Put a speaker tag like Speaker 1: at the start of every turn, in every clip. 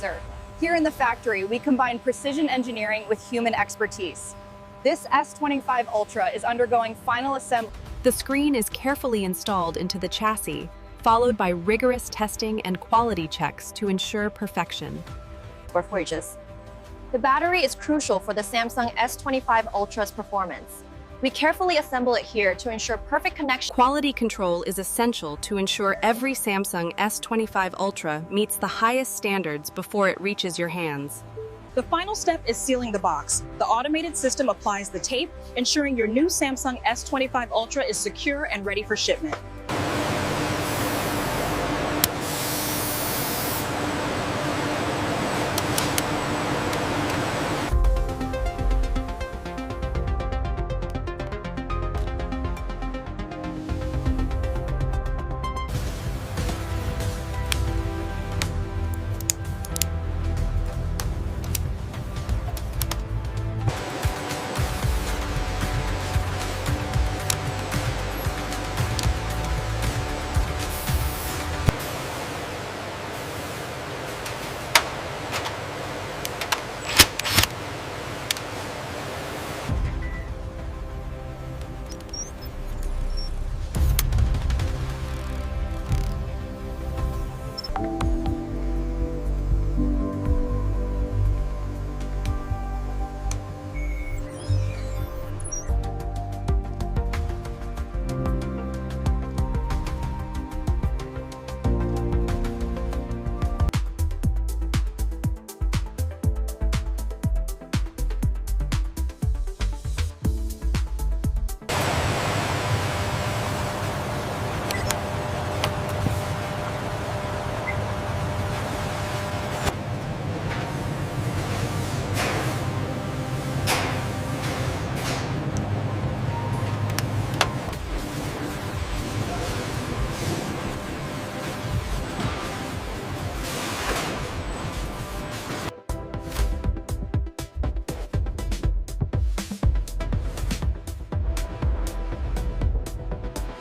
Speaker 1: dessert. Here in the factory, we combine precision engineering with human expertise. This S25 Ultra is undergoing final assembly.
Speaker 2: The screen is carefully installed into the chassis, followed by rigorous testing and quality checks to ensure perfection.
Speaker 1: The battery is crucial for the Samsung S25 Ultra's performance. We carefully assemble it here to ensure perfect connection.
Speaker 2: Quality control is essential to ensure every Samsung S25 Ultra meets the highest standards before it reaches your hands.
Speaker 3: The final step is sealing the box. The automated system applies the tape, ensuring your new Samsung S25 Ultra is secure and ready for shipment.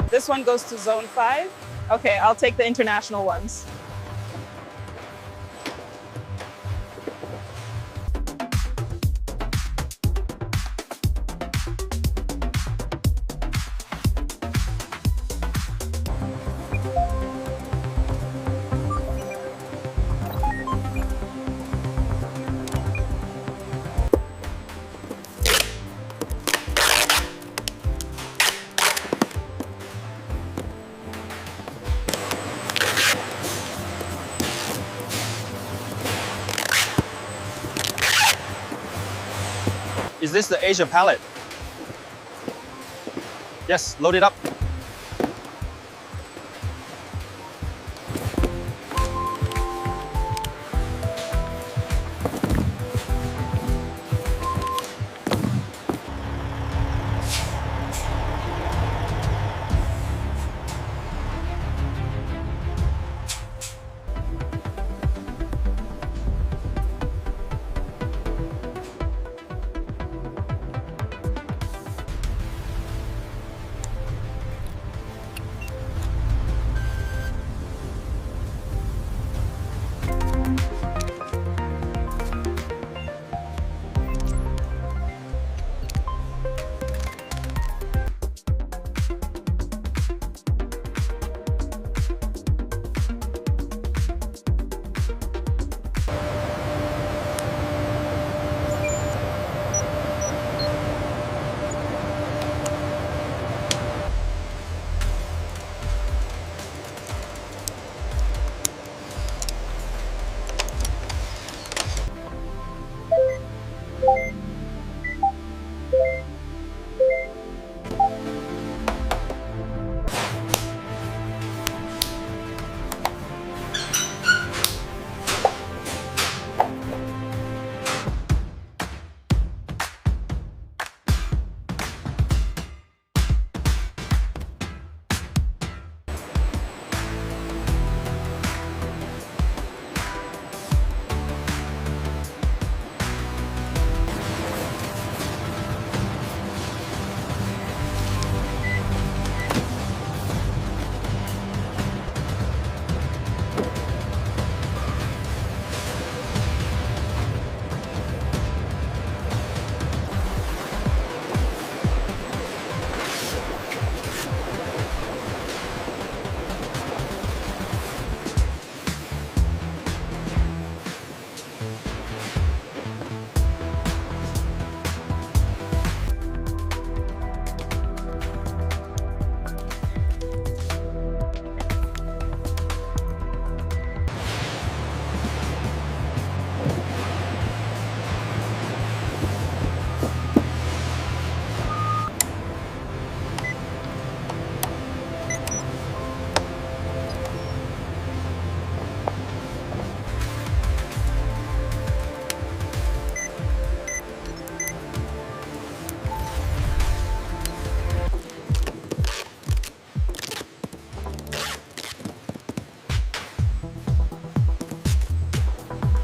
Speaker 3: This one goes to zone 5. Okay, I'll take the international ones.
Speaker 4: Is this the Asia palette? Yes, load it up.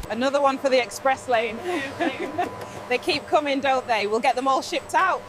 Speaker 5: Another one for the express lane. They keep coming, don't they? We'll get them all shipped out.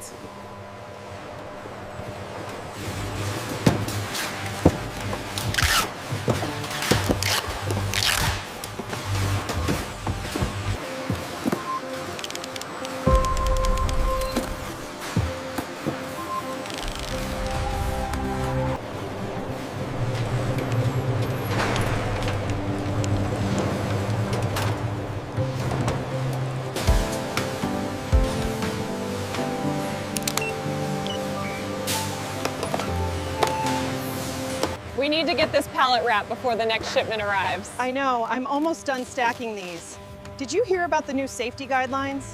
Speaker 5: We need to get this pallet wrap before the next shipment arrives.
Speaker 3: I know, I'm almost done stacking these. Did you hear about the new safety guidelines?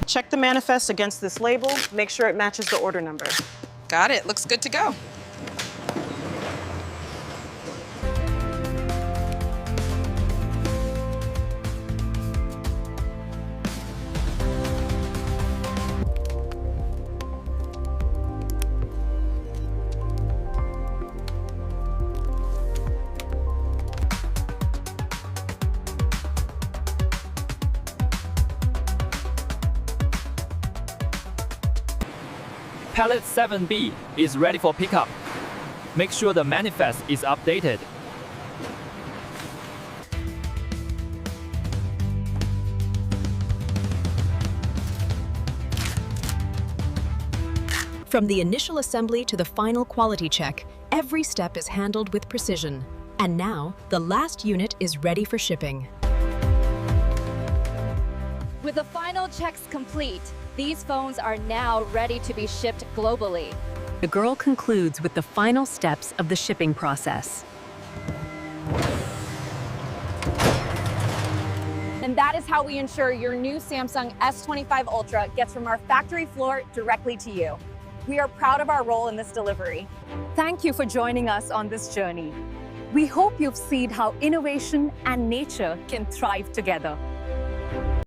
Speaker 3: Check the manifest against this label. Make sure it matches the order number.
Speaker 5: Got it, looks good to go.
Speaker 6: Pallet 7B is ready for pickup. Make sure the manifest is updated.
Speaker 7: From the initial assembly to the final quality check, every step is handled with precision. And now, the last unit is ready for shipping.
Speaker 1: With the final checks complete, these phones are now ready to be shipped globally.
Speaker 2: The girl concludes with the final steps of the shipping process.
Speaker 1: And that is how we ensure your new Samsung S25 Ultra gets from our factory floor directly to you. We are proud of our role in this delivery. Thank you for joining us on this journey. We hope you've seen how innovation and nature can thrive together.